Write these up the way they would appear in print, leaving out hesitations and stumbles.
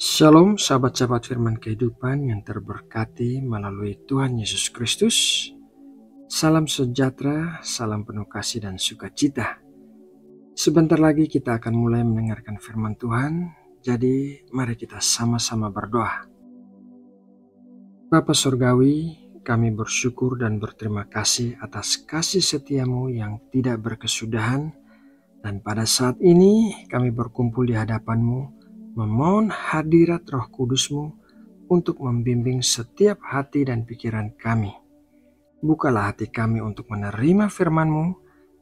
Shalom sahabat-sahabat firman kehidupan yang terberkati melalui Tuhan Yesus Kristus. Salam sejahtera, salam penuh kasih dan sukacita. Sebentar lagi kita akan mulai mendengarkan firman Tuhan, jadi mari kita sama-sama berdoa. Bapa Surgawi, kami bersyukur dan berterima kasih atas kasih setiamu yang tidak berkesudahan, dan pada saat ini kami berkumpul di hadapan-Mu, memohon hadirat Roh Kudus-Mu untuk membimbing setiap hati dan pikiran kami. Bukalah hati kami untuk menerima firman-Mu,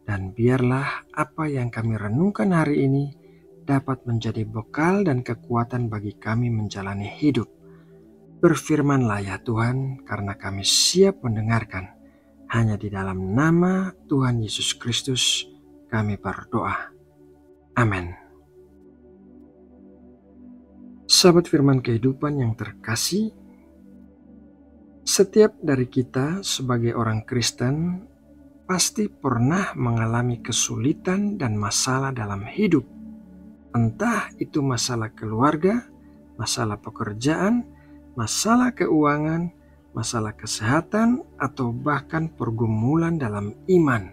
dan biarlah apa yang kami renungkan hari ini dapat menjadi bekal dan kekuatan bagi kami menjalani hidup. Berfirmanlah ya Tuhan, karena kami siap mendengarkan. Hanya di dalam nama Tuhan Yesus Kristus kami berdoa. Amin. Sahabat firman kehidupan yang terkasih, setiap dari kita sebagai orang Kristen pasti pernah mengalami kesulitan dan masalah dalam hidup. Entah itu masalah keluarga, masalah pekerjaan, masalah keuangan, masalah kesehatan, atau bahkan pergumulan dalam iman.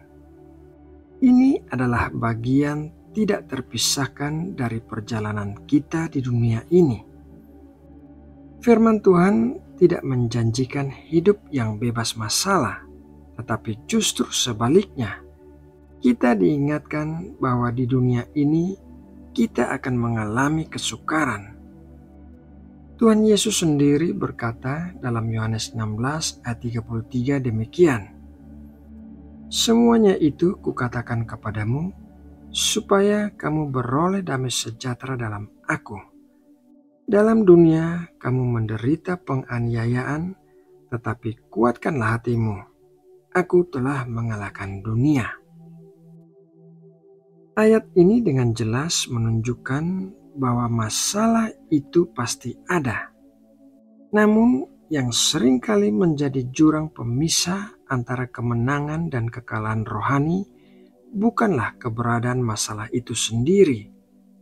Ini adalah bagian tidak terpisahkan dari perjalanan kita di dunia ini. Firman Tuhan tidak menjanjikan hidup yang bebas masalah, tetapi justru sebaliknya. Kita diingatkan bahwa di dunia ini kita akan mengalami kesukaran. Tuhan Yesus sendiri berkata dalam Yohanes 16 ayat 33 demikian, "Semuanya itu kukatakan kepadamu, supaya kamu beroleh damai sejahtera dalam Aku. Dalam dunia kamu menderita penganiayaan, tetapi kuatkanlah hatimu. Aku telah mengalahkan dunia." Ayat ini dengan jelas menunjukkan bahwa masalah itu pasti ada. Namun yang seringkali menjadi jurang pemisah antara kemenangan dan kekalahan rohani bukanlah keberadaan masalah itu sendiri,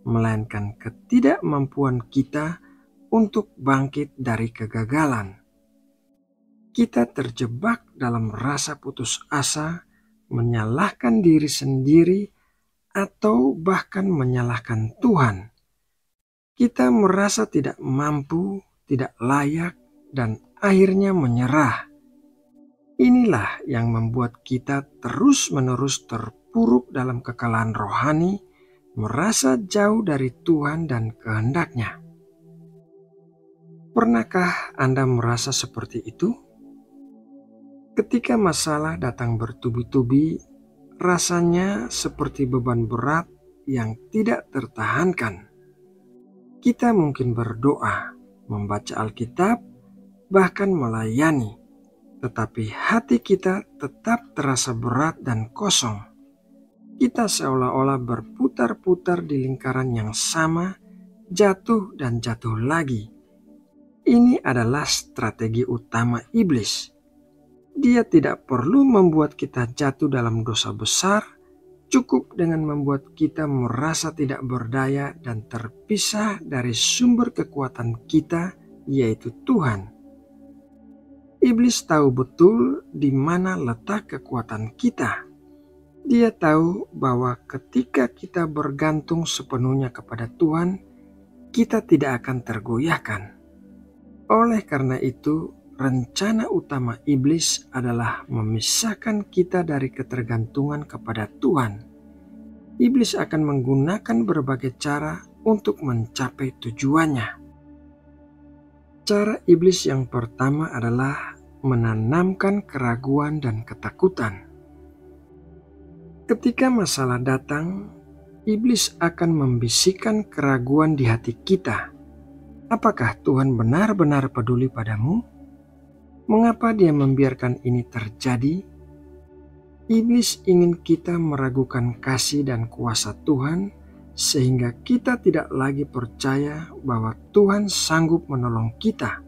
melainkan ketidakmampuan kita untuk bangkit dari kegagalan. Kita terjebak dalam rasa putus asa, menyalahkan diri sendiri, atau bahkan menyalahkan Tuhan. Kita merasa tidak mampu, tidak layak, dan akhirnya menyerah. Inilah yang membuat kita terus-menerus terpuruk dalam kekalahan rohani, merasa jauh dari Tuhan dan kehendak-Nya. Pernahkah Anda merasa seperti itu? Ketika masalah datang bertubi-tubi, rasanya seperti beban berat yang tidak tertahankan. Kita mungkin berdoa, membaca Alkitab, bahkan melayani, tetapi hati kita tetap terasa berat dan kosong. Kita seolah-olah berputar-putar di lingkaran yang sama, jatuh dan jatuh lagi. Ini adalah strategi utama iblis. Dia tidak perlu membuat kita jatuh dalam dosa besar, cukup dengan membuat kita merasa tidak berdaya dan terpisah dari sumber kekuatan kita, yaitu Tuhan. Iblis tahu betul di mana letak kekuatan kita. Dia tahu bahwa ketika kita bergantung sepenuhnya kepada Tuhan, kita tidak akan tergoyahkan. Oleh karena itu, rencana utama iblis adalah memisahkan kita dari ketergantungan kepada Tuhan. Iblis akan menggunakan berbagai cara untuk mencapai tujuannya. Cara iblis yang pertama adalah menanamkan keraguan dan ketakutan. Ketika masalah datang, iblis akan membisikkan keraguan di hati kita. Apakah Tuhan benar-benar peduli padamu? Mengapa Dia membiarkan ini terjadi? Iblis ingin kita meragukan kasih dan kuasa Tuhan, sehingga kita tidak lagi percaya bahwa Tuhan sanggup menolong kita.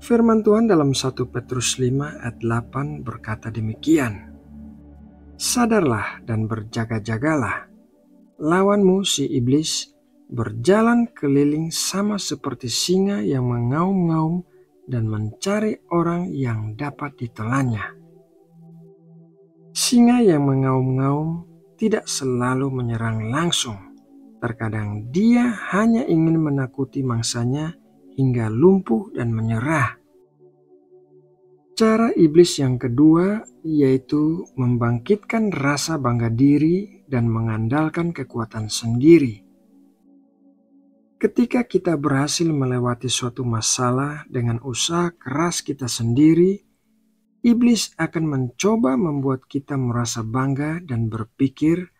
Firman Tuhan dalam 1 Petrus 5 ayat 8 berkata demikian, "Sadarlah dan berjaga-jagalah. Lawanmu si iblis berjalan keliling sama seperti singa yang mengaum-ngaum dan mencari orang yang dapat ditelannya. Singa yang mengaum-ngaum tidak selalu menyerang langsung. Terkadang dia hanya ingin menakuti mangsanya hingga lumpuh dan menyerah. Cara iblis yang kedua yaitu membangkitkan rasa bangga diri dan mengandalkan kekuatan sendiri. Ketika kita berhasil melewati suatu masalah dengan usaha keras kita sendiri, iblis akan mencoba membuat kita merasa bangga dan berpikir,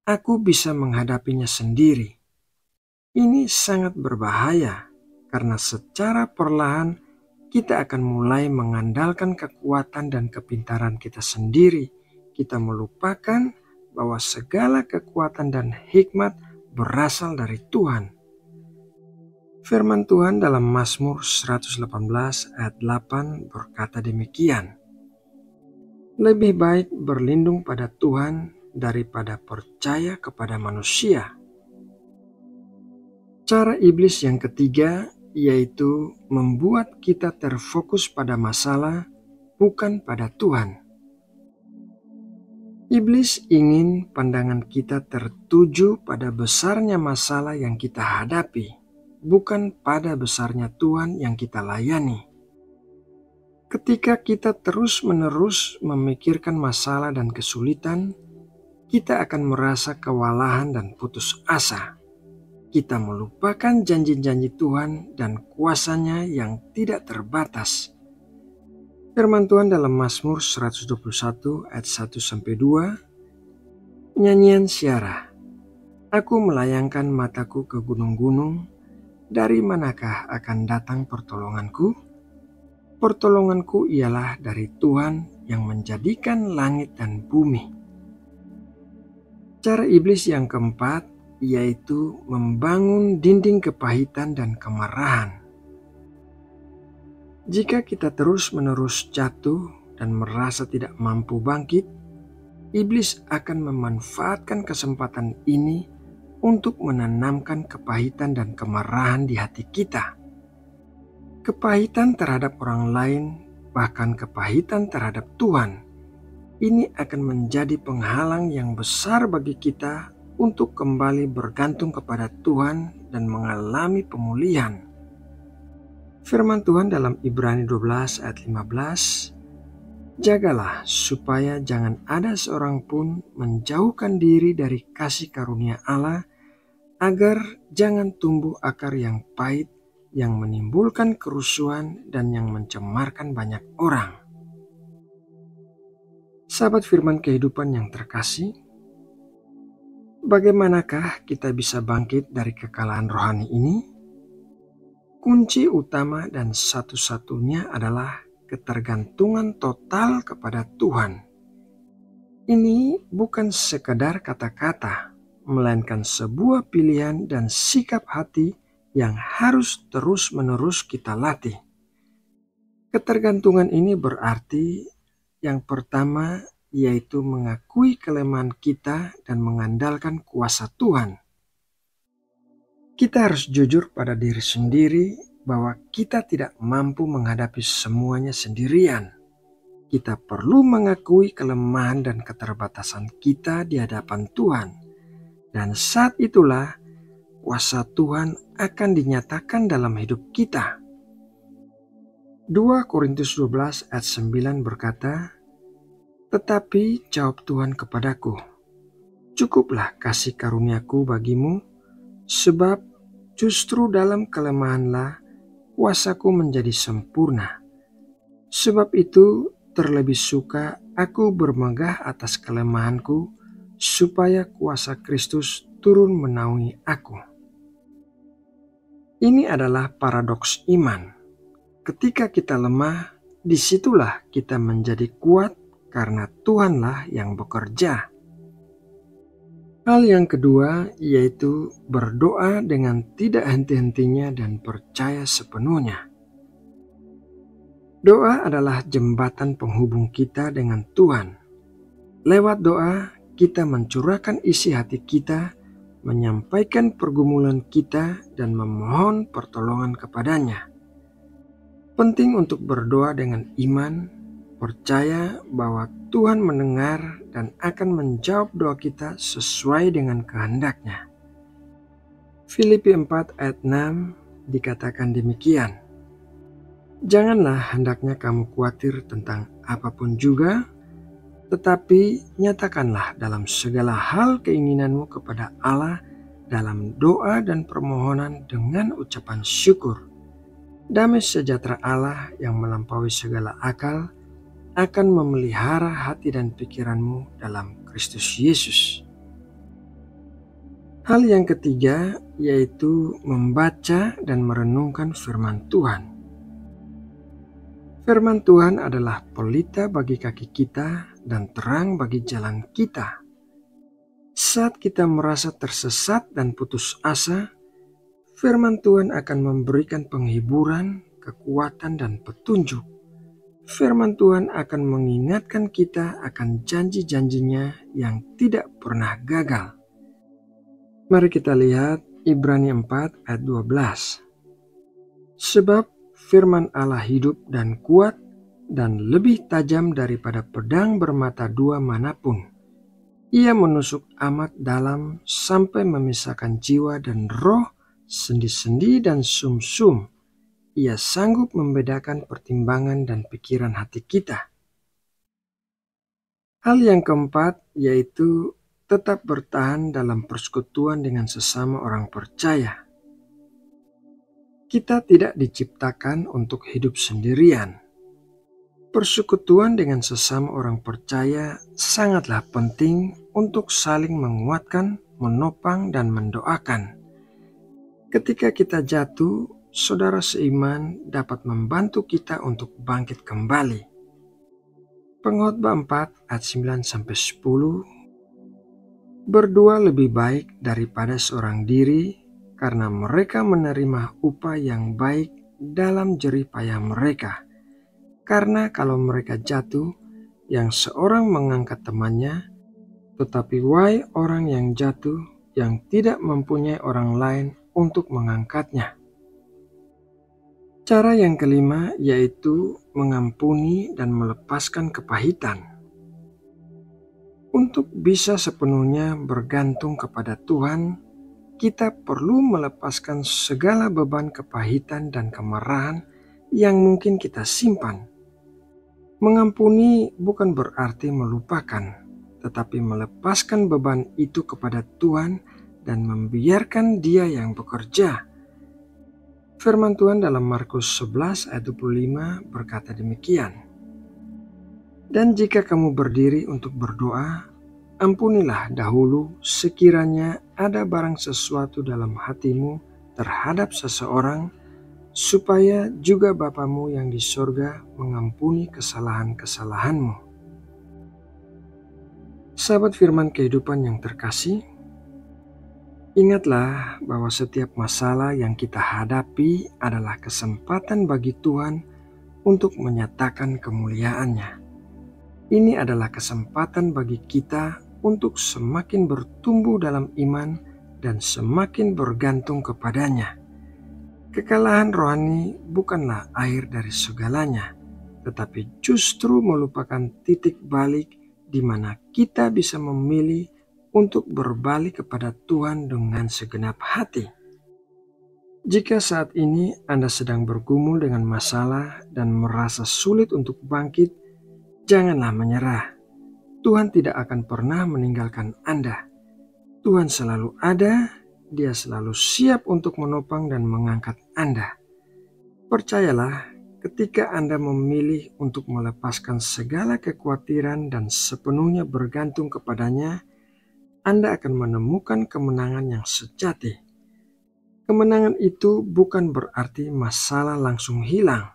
"Aku bisa menghadapinya sendiri." Ini sangat berbahaya karena secara perlahan kita akan mulai mengandalkan kekuatan dan kepintaran kita sendiri. Kita melupakan bahwa segala kekuatan dan hikmat berasal dari Tuhan. Firman Tuhan dalam Mazmur 118 ayat 8 berkata demikian, "Lebih baik berlindung pada Tuhan daripada percaya kepada manusia." Cara iblis yang ketiga yaitu membuat kita terfokus pada masalah, bukan pada Tuhan. Iblis ingin pandangan kita tertuju pada besarnya masalah yang kita hadapi, bukan pada besarnya Tuhan yang kita layani. Ketika kita terus-menerus memikirkan masalah dan kesulitan, kita akan merasa kewalahan dan putus asa. Kita melupakan janji-janji Tuhan dan kuasa-Nya yang tidak terbatas. Firman Tuhan dalam Mazmur 121 ayat 1-2, nyanyian Syarah. Aku melayangkan mataku ke gunung-gunung, dari manakah akan datang pertolonganku? Pertolonganku ialah dari Tuhan yang menjadikan langit dan bumi. Cara iblis yang keempat yaitu membangun dinding kepahitan dan kemarahan. Jika kita terus-menerus jatuh dan merasa tidak mampu bangkit, iblis akan memanfaatkan kesempatan ini untuk menanamkan kepahitan dan kemarahan di hati kita. Kepahitan terhadap orang lain, bahkan kepahitan terhadap Tuhan, ini akan menjadi penghalang yang besar bagi kita untuk kembali bergantung kepada Tuhan dan mengalami pemulihan. Firman Tuhan dalam Ibrani 12 ayat 15, jagalah supaya jangan ada seorang pun menjauhkan diri dari kasih karunia Allah, agar jangan tumbuh akar yang pahit yang menimbulkan kerusuhan dan yang mencemarkan banyak orang. Sahabat firman kehidupan yang terkasih, bagaimanakah kita bisa bangkit dari kekalahan rohani ini? Kunci utama dan satu-satunya adalah ketergantungan total kepada Tuhan. Ini bukan sekedar kata-kata, melainkan sebuah pilihan dan sikap hati yang harus terus-menerus kita latih. Ketergantungan ini berarti yang pertama yaitu mengakui kelemahan kita dan mengandalkan kuasa Tuhan. Kita harus jujur pada diri sendiri bahwa kita tidak mampu menghadapi semuanya sendirian. Kita perlu mengakui kelemahan dan keterbatasan kita di hadapan Tuhan. Dan saat itulah kuasa Tuhan akan dinyatakan dalam hidup kita. 2 Korintus 12 ayat 9 berkata, tetapi jawab Tuhan kepadaku, cukuplah kasih karuniaku bagimu, sebab justru dalam kelemahanlah kuasaku menjadi sempurna. Sebab itu terlebih suka aku bermegah atas kelemahanku, supaya kuasa Kristus turun menaungi aku. Ini adalah paradoks iman. Ketika kita lemah, disitulah kita menjadi kuat, karena Tuhanlah yang bekerja. Hal yang kedua yaitu berdoa dengan tidak henti-hentinya dan percaya sepenuhnya. Doa adalah jembatan penghubung kita dengan Tuhan. Lewat doa, kita mencurahkan isi hati kita, menyampaikan pergumulan kita dan memohon pertolongan kepadanya. Penting untuk berdoa dengan iman, percaya bahwa Tuhan mendengar dan akan menjawab doa kita sesuai dengan kehendak-Nya. Filipi 4 ayat 6 dikatakan demikian. Janganlah hendaknya kamu khawatir tentang apapun juga, tetapi nyatakanlah dalam segala hal keinginanmu kepada Allah dalam doa dan permohonan dengan ucapan syukur. Damai sejahtera Allah yang melampaui segala akal akan memelihara hati dan pikiranmu dalam Kristus Yesus. Hal yang ketiga yaitu membaca dan merenungkan firman Tuhan. Firman Tuhan adalah pelita bagi kaki kita dan terang bagi jalan kita. Saat kita merasa tersesat dan putus asa, firman Tuhan akan memberikan penghiburan, kekuatan, dan petunjuk. Firman Tuhan akan mengingatkan kita akan janji-janjinya yang tidak pernah gagal. Mari kita lihat Ibrani 4 ayat 12. Sebab firman Allah hidup dan kuat dan lebih tajam daripada pedang bermata dua manapun. Ia menusuk amat dalam sampai memisahkan jiwa dan roh, sendi-sendi dan sum-sum. Ia sanggup membedakan pertimbangan dan pikiran hati kita. Hal yang keempat yaitu tetap bertahan dalam persekutuan dengan sesama orang percaya. Kita tidak diciptakan untuk hidup sendirian. Persekutuan dengan sesama orang percaya sangatlah penting untuk saling menguatkan, menopang, dan mendoakan. Ketika kita jatuh, saudara seiman dapat membantu kita untuk bangkit kembali. Pengkhotbah 4 ayat 9-10. Berdua lebih baik daripada seorang diri, karena mereka menerima upah yang baik dalam jerih payah mereka. Karena kalau mereka jatuh, yang seorang mengangkat temannya, tetapi wahai orang yang jatuh, yang tidak mempunyai orang lain untuk mengangkatnya. Cara yang kelima yaitu mengampuni dan melepaskan kepahitan. Untuk bisa sepenuhnya bergantung kepada Tuhan, kita perlu melepaskan segala beban kepahitan dan kemarahan yang mungkin kita simpan. Mengampuni bukan berarti melupakan, tetapi melepaskan beban itu kepada Tuhan dan membiarkan Dia yang bekerja. Firman Tuhan dalam Markus 11 ayat 25 berkata demikian. Dan jika kamu berdiri untuk berdoa, ampunilah dahulu sekiranya ada barang sesuatu dalam hatimu terhadap seseorang, supaya juga Bapamu yang di sorga mengampuni kesalahan-kesalahanmu. Sahabat firman kehidupan yang terkasih, ingatlah bahwa setiap masalah yang kita hadapi adalah kesempatan bagi Tuhan untuk menyatakan kemuliaan-Nya. Ini adalah kesempatan bagi kita untuk semakin bertumbuh dalam iman dan semakin bergantung kepadanya. Kekalahan rohani bukanlah akhir dari segalanya, tetapi justru merupakan titik balik di mana kita bisa memilih untuk berbalik kepada Tuhan dengan segenap hati. Jika saat ini Anda sedang bergumul dengan masalah dan merasa sulit untuk bangkit, janganlah menyerah. Tuhan tidak akan pernah meninggalkan Anda. Tuhan selalu ada, Dia selalu siap untuk menopang dan mengangkat Anda. Percayalah, ketika Anda memilih untuk melepaskan segala kekhawatiran dan sepenuhnya bergantung kepadanya, Anda akan menemukan kemenangan yang sejati. Kemenangan itu bukan berarti masalah langsung hilang,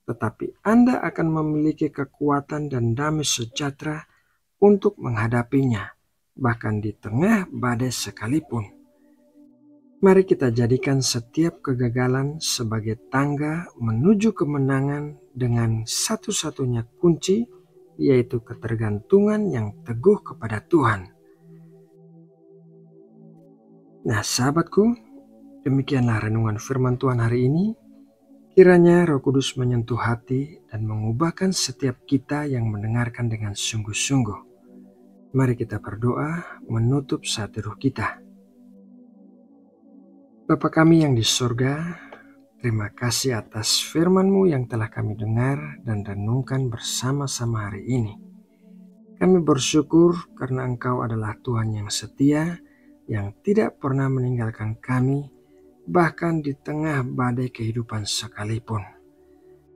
tetapi Anda akan memiliki kekuatan dan damai sejahtera untuk menghadapinya, bahkan di tengah badai sekalipun. Mari kita jadikan setiap kegagalan sebagai tangga menuju kemenangan dengan satu-satunya kunci, yaitu ketergantungan yang teguh kepada Tuhan. Nah, sahabatku, demikianlah renungan firman Tuhan hari ini. Kiranya Roh Kudus menyentuh hati dan mengubahkan setiap kita yang mendengarkan dengan sungguh-sungguh. Mari kita berdoa menutup saat teduh kita. Bapa kami yang di sorga, terima kasih atas firman-Mu yang telah kami dengar dan renungkan bersama-sama hari ini. Kami bersyukur karena Engkau adalah Tuhan yang setia, yang tidak pernah meninggalkan kami, bahkan di tengah badai kehidupan sekalipun.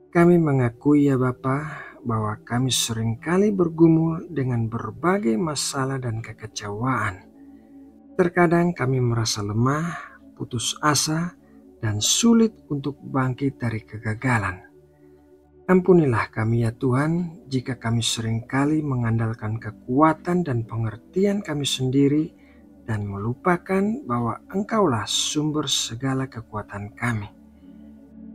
Kami mengakui ya Bapa, bahwa kami seringkali bergumul dengan berbagai masalah dan kekecewaan. Terkadang kami merasa lemah, putus asa, dan sulit untuk bangkit dari kegagalan. Ampunilah kami ya Tuhan, jika kami seringkali mengandalkan kekuatan dan pengertian kami sendiri dan melupakan bahwa Engkaulah sumber segala kekuatan kami.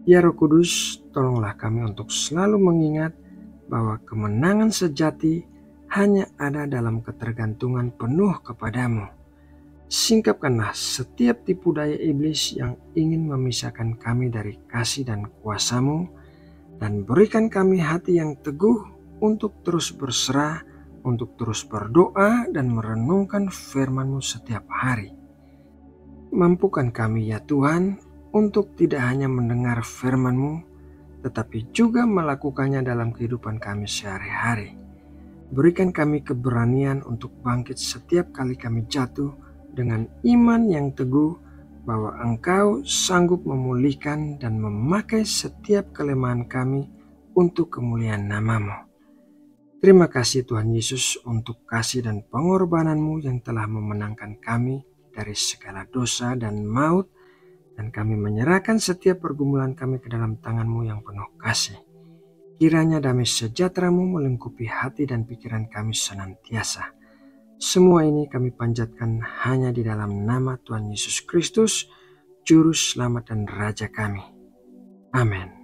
Ya Roh Kudus, tolonglah kami untuk selalu mengingat bahwa kemenangan sejati hanya ada dalam ketergantungan penuh kepadamu. Singkapkanlah setiap tipu daya iblis yang ingin memisahkan kami dari kasih dan kuasa-Mu, dan berikan kami hati yang teguh untuk terus berserah, untuk terus berdoa dan merenungkan firman-Mu setiap hari. Mampukan kami ya Tuhan untuk tidak hanya mendengar firman-Mu, tetapi juga melakukannya dalam kehidupan kami sehari-hari. Berikan kami keberanian untuk bangkit setiap kali kami jatuh dengan iman yang teguh bahwa Engkau sanggup memulihkan dan memakai setiap kelemahan kami untuk kemuliaan nama-Mu. Terima kasih Tuhan Yesus untuk kasih dan pengorbanan-Mu yang telah memenangkan kami dari segala dosa dan maut, dan kami menyerahkan setiap pergumulan kami ke dalam tangan-Mu yang penuh kasih. Kiranya damai sejahtera-Mu melingkupi hati dan pikiran kami senantiasa. Semua ini kami panjatkan hanya di dalam nama Tuhan Yesus Kristus, Juru Selamat dan Raja kami. Amin.